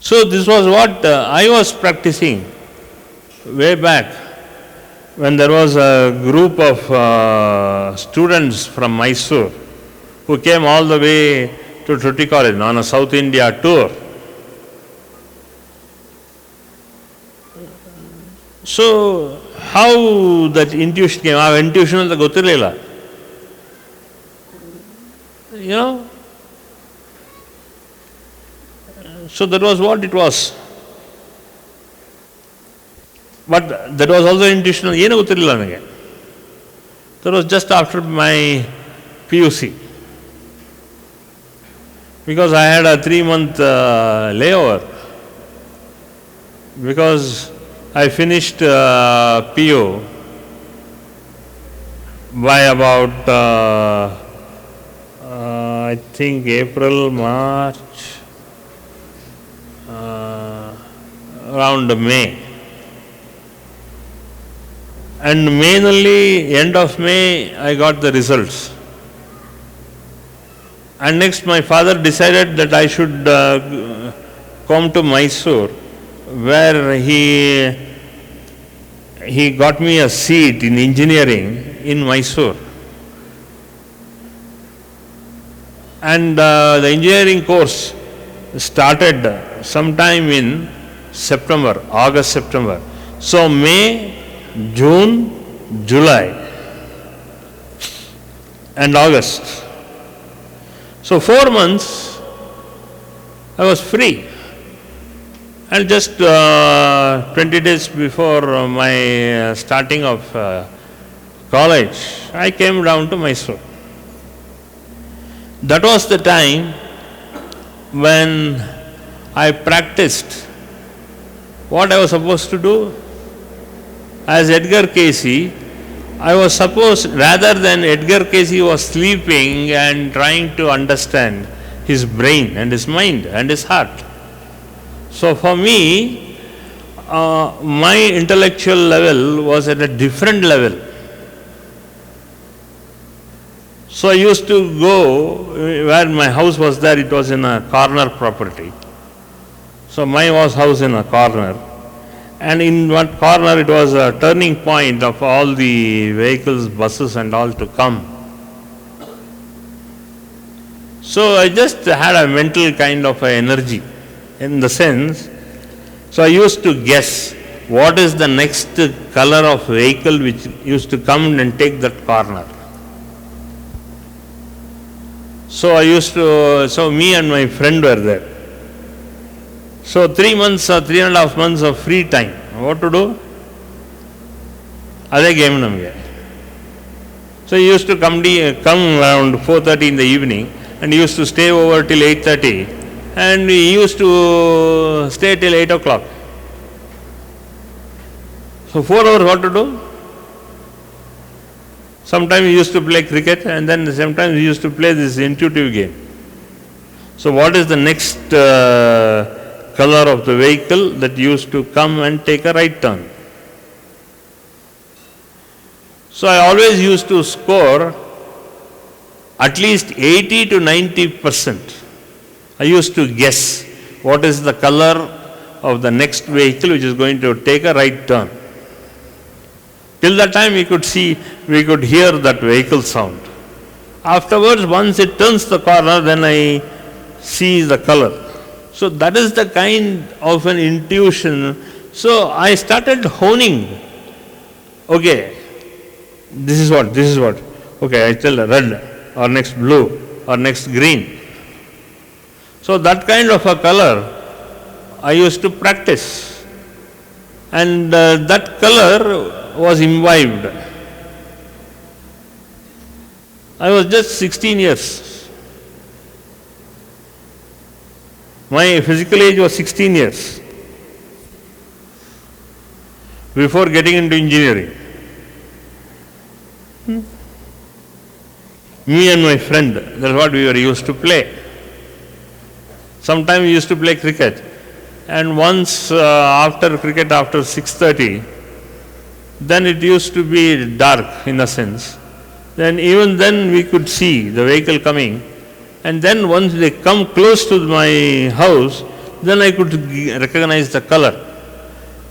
So this was what I was practicing way back when there was a group of students from Mysore who came all the way to Tutti College on a South India tour. So how that intuition came? Our intuition is the Gotirlela. You know? So that was what it was. But that was also intuition. ಏನು ಗೊತ್ತಿರಲಿಲ್ಲ ನನಗೆ. That was just after my PUC. Because I had a 3-month layover. Because I finished PU by about I think April, March, around May. And mainly end of May I got the results. And next my father decided that I should come to Mysore, where he got me a seat in engineering in Mysore. And the engineering course started sometime in September, August, September. So May, June, July and August. So 4 months I was free. And just 20 days before my starting of college, I came down to Mysore. That was the time when I practiced what I was supposed to do. As Edgar Cayce, I was supposed, rather than Edgar Cayce was sleeping and trying to understand his brain and his mind and his heart. So for me, my intellectual level was at a different level. So I used to go, where my house was there, it was in a corner property. So my house in a corner. And in one corner it was a turning point of all the vehicles, buses and all to come. So I just had a mental kind of energy in the sense, so I used to guess what is the next color of vehicle which used to come and take that corner. So me and my friend were there. So 3 months or 3.5 months of free time. What to do? Adhe game namge. So he used to come around 4:30 in the evening and he used to stay over till 8:30 and he used to stay till 8 o'clock. So 4 hours what to do? Sometimes he used to play cricket and then sometimes he used to play this intuitive game. So what is the next color of the vehicle that used to come and take a right turn? So I always used to score at least 80 to 90%. I used to guess what is the color of the next vehicle which is going to take a right turn. Till that time we could hear that vehicle sound. Afterwards, once it turns the corner, then I see the color. So that is the kind of an intuition. So I started honing. Okay, this is what. Okay, I tell red or next blue or next green. So that kind of a color I used to practice. And that color was imbibed. I was just 16 years. My physical age was 16 years before getting into engineering. Me and my friend, that's what we were used to play. Sometimes we used to play cricket. And once after cricket, after 6:30, then it used to be dark in a sense. Then even then we could see the vehicle coming. And then once they come close to my house, then I could recognize the color.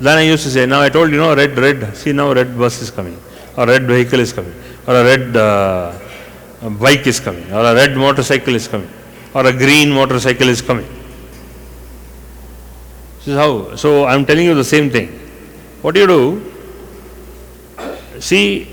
Then I used to say, now I told you, red, see now red bus is coming, or red vehicle is coming, or a red bike is coming, or a red motorcycle is coming, or a green motorcycle is coming. This is how. So I am telling you the same thing. What do you do? See,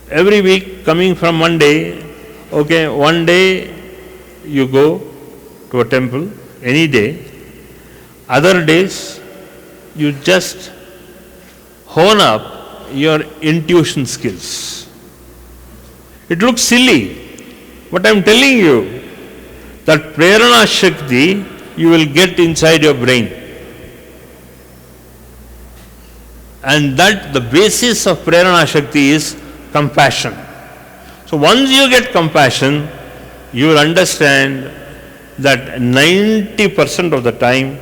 every week coming from Monday, okay, one day you go to a temple, any day. Other days, you just hone up your intuition skills. It looks silly, but I am telling you that Prerana Shakti you will get inside your brain. And that the basis of Prerana Shakti is compassion. So once you get compassion, you will understand that 90% of the time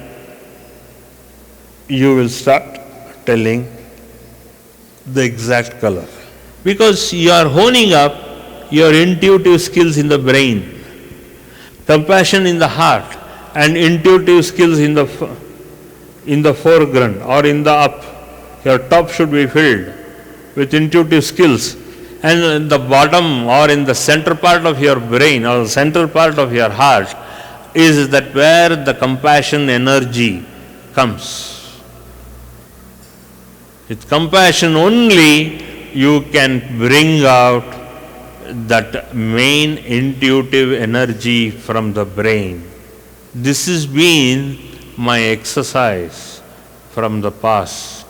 you will start telling the exact color. Because you are honing up your intuitive skills in the brain, compassion in the heart, and intuitive skills in the foreground or in the up. Your top should be filled with intuitive skills, and in the bottom or in the center part of your brain or the center part of your heart is that where the compassion energy comes. With compassion only you can bring out that main intuitive energy from the brain. This has been my exercise from the past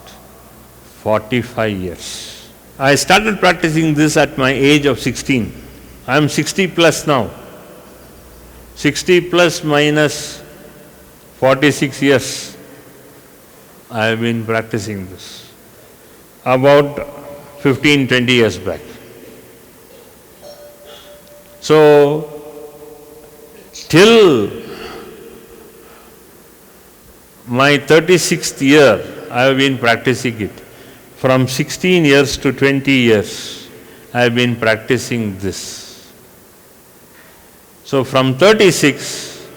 45 years. I started practicing this at my age of 16. I am 60 plus now. 60 plus minus 46 years. I have been practicing this. About 15-20 years back. So, till my 36th year, I have been practicing it. From 16 years to 20 years, I have been practicing this. So from 36,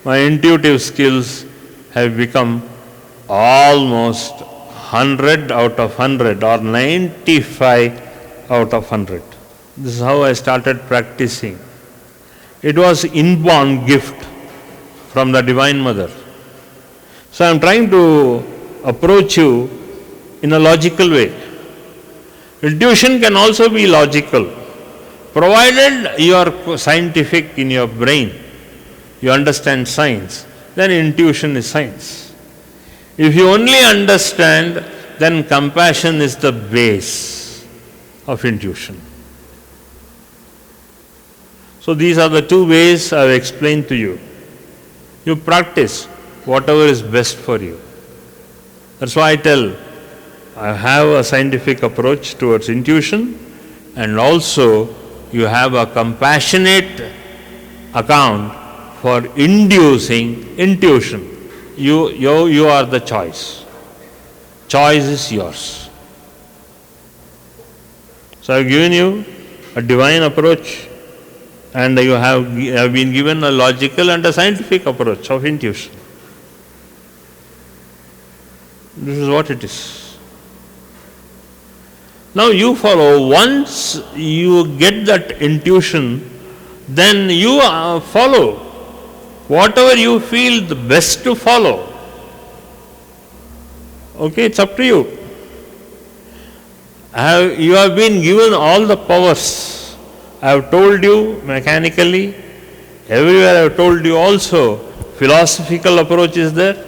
my intuitive skills have become almost 100 out of 100 or 95 out of 100. This is how I started practicing. It was inborn gift from the Divine Mother. So I am trying to approach you in a logical way. Intuition can also be logical, provided you are scientific in your brain, you understand science, then intuition is science. If you only understand, then compassion is the base of intuition. So these are the two ways I have explained to you. You practice whatever is best for you. That's why I tell, I have a scientific approach towards intuition, and also you have a compassionate account for inducing intuition. You are the choice. Choice is yours. So I have given you a divine approach, and you have been given a logical and a scientific approach of intuition. This is what it is. Now you follow. Once you get that intuition, then you follow whatever you feel the best to follow. Okay, it's up to you. You have been given all the powers. I have told you mechanically. Everywhere I have told you also. Philosophical approach is there.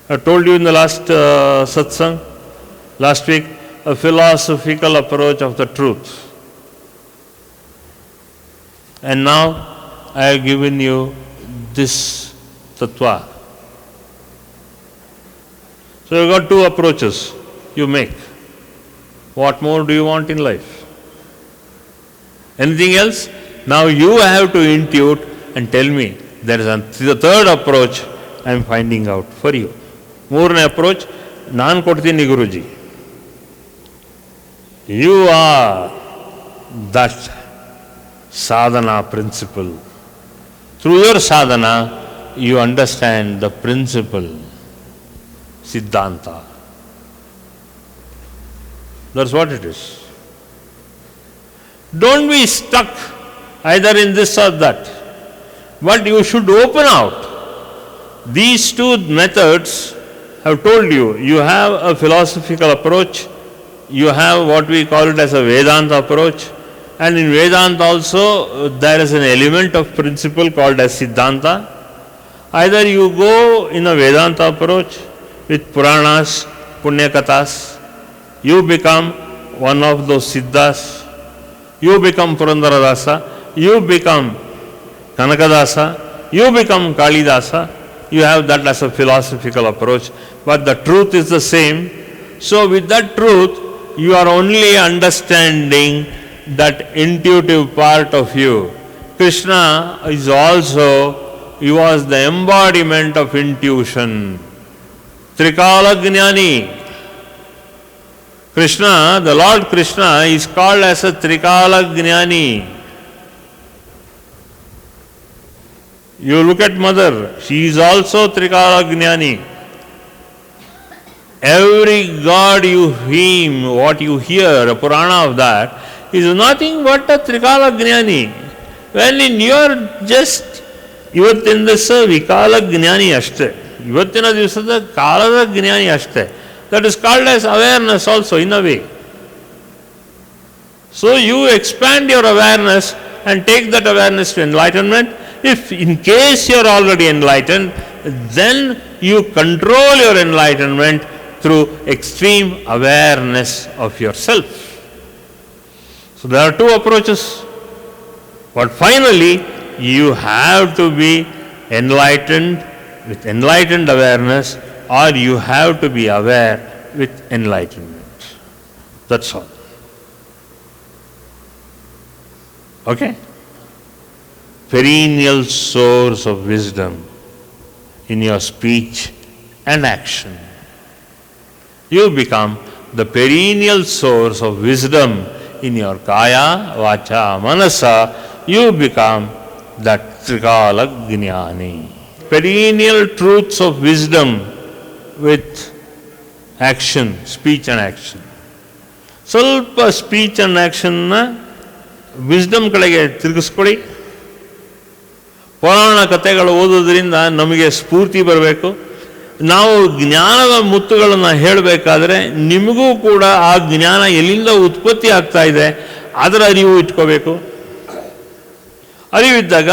I told you in the last satsang, last week, a philosophical approach of the truth. And now I have given you this tattva. So you got two approaches you make. What more do you want in life? Anything else? Now you have to intuit and tell me. There is the third approach I am finding out for you. ಮೂರನೇ approach ನಾನು ಕೊಡ್ತೀನಿ ಗುರುಜಿ. You are that sadhana principle. Through your sadhana, you understand the principle, Siddhanta. That's what it is. Don't be stuck either in this or that, but you should open out. These two methods have told you, you have a philosophical approach, you have what we call it as a Vedanta approach, and in Vedanta also there is an element of principle called as Siddhanta. Either you go in a Vedanta approach with Puranas, Punyakathas, you become one of those Siddhas, you become Purandaradasa, you become Kanakadasa, you become Kalidasa, you have that as a philosophical approach, but the truth is the same. So with that truth, you are only understanding that intuitive part of you. Krishna is also, he was the embodiment of intuition. Trikala Gnani. Krishna, the Lord Krishna is called as a Trikala Gnani. You look at mother, she is also Trikala Gnani. Every god you hymn, what you hear, a Purana of that, is nothing but a Trikala Gnani. When in your just, ಇವತ್ತಿನ ದಿವಸ ವಿಕಾಲ ಜ್ಞಾನಿ ಅಷ್ಟೇ, ಇವತ್ತಿನ ದಿವಸದ ಕಾಲದ ಜ್ಞಾನಿ ಅಷ್ಟೇ. That is called as awareness also in a way. So you expand your awareness and take that awareness to enlightenment. If in case you are already enlightened, then you control your enlightenment through extreme awareness of yourself. So there are two approaches. But finally, you have to be enlightened with enlightened awareness, or you have to be aware with enlightenment. That's all. Okay? Perennial source of wisdom in your speech and action. You become the perennial source of wisdom in your kaya, vacha, manasa. You become that Trikala Gnani. Perennial truths of wisdom with action, speech and action. ಸ್ವಲ್ಪ speech and ಆ್ಯಕ್ಷನ್ನ wisdom ಕಡೆಗೆ ತಿರುಗಿಸ್ಕೊಳ್ಳಿ. ಪುರಾಣ ಕಥೆಗಳು ಓದೋದ್ರಿಂದ ನಮಗೆ ಸ್ಫೂರ್ತಿ ಬರಬೇಕು. ನಾವು ಜ್ಞಾನದ ಮುತ್ತುಗಳನ್ನು ಹೇಳಬೇಕಾದ್ರೆ ನಿಮಗೂ ಕೂಡ ಆ ಜ್ಞಾನ ಎಲ್ಲಿಂದ ಉತ್ಪತ್ತಿ ಆಗ್ತಾ ಇದೆ ಅದರ ಅರಿವು ಇಟ್ಕೋಬೇಕು. ಅರಿವಿದ್ದಾಗ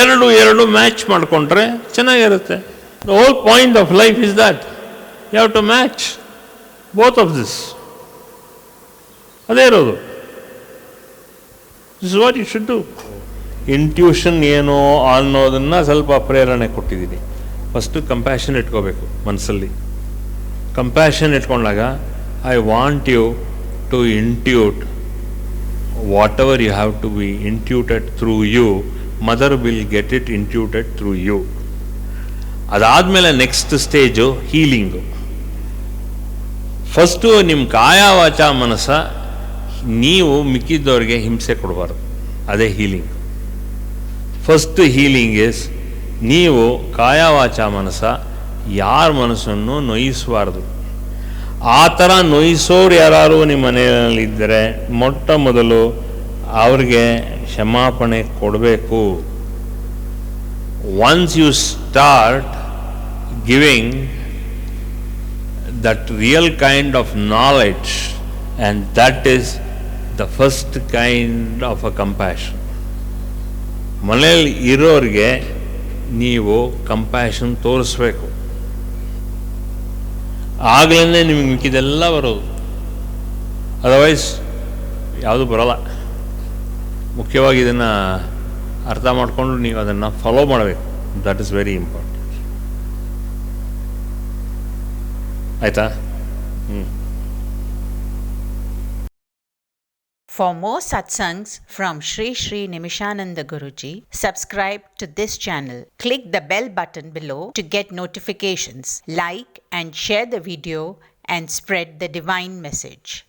ಎರಡು ಮ್ಯಾಚ್ ಮಾಡಿಕೊಂಡ್ರೆ ಚೆನ್ನಾಗಿರುತ್ತೆ. The whole point of life is that you have to match both of this. ಅದೇ ಇರೋದು. This is what you should do. Intuition ಏನೋ ಅನ್ನೋದನ್ನು ಸ್ವಲ್ಪ ಪ್ರೇರಣೆ ಕೊಟ್ಟಿದ್ದೀನಿ. ಫಸ್ಟು ಕಂಪ್ಯಾಷನ್ ಇಟ್ಕೋಬೇಕು ಮನಸ್ಸಲ್ಲಿ. ಕಂಪ್ಯಾಷನ್ ಇಟ್ಕೊಂಡಾಗ I want you to intuit whatever you have to be intuited through you, mother will get it intuited through you. ಅದಾದಮೇಲೆ ನೆಕ್ಸ್ಟ್ ಸ್ಟೇಜು ಹೀಲಿಂಗು. ಫಸ್ಟು ನಿಮ್ಮ ಕಾಯ ವಾಚ ಮನಸ್ಸ ನೀವು ಮಿಕ್ಕಿದ್ದವ್ರಿಗೆ ಹಿಂಸೆ ಕೊಡಬಾರ್ದು. ಅದೇ ಹೀಲಿಂಗ್. ಫಸ್ಟ್ ಹೀಲಿಂಗ್ ಇಸ್ ನೀವು ಕಾಯ ವಾಚ ಮನಸ್ಸ ಯಾರ ಮನಸ್ಸನ್ನು ನೋಯಿಸಬಾರ್ದು. ಆ ಥರ ನೋಯಿಸೋರು ಯಾರು ನಿಮ್ಮ ಮನೆಯಲ್ಲಿದ್ದರೆ ಮೊಟ್ಟ ಮೊದಲು ಅವ್ರಿಗೆ ಕ್ಷಮಾಪಣೆ ಕೊಡಬೇಕು. Once you start giving that real kind of knowledge, and that is the first kind of a compassion. ಮನೆಯಲ್ಲಿ ಇರೋರಿಗೆ ನೀವು ಕಂಪ್ಯಾಷನ್ ತೋರಿಸ್ಬೇಕು. ಆಗಲೇ ನಿಮಗೆ ಮಿಕ್ಕಿದೆಲ್ಲ ಬರೋದು. ಅದರ್ವೈಸ್ ಯಾವುದೂ ಬರೋಲ್ಲ. ಮುಖ್ಯವಾಗಿ ಇದನ್ನು ಅರ್ಥ ಮಾಡಿಕೊಂಡು ನೀವು ಅದನ್ನು ಫಾಲೋ ಮಾಡಬೇಕು. That is very important. ಆಯಿತಾ? For more satsangs from Sri Sri Nimishananda Guruji, subscribe to this channel. Click the bell button below to get notifications. Like and share the video and spread the divine message.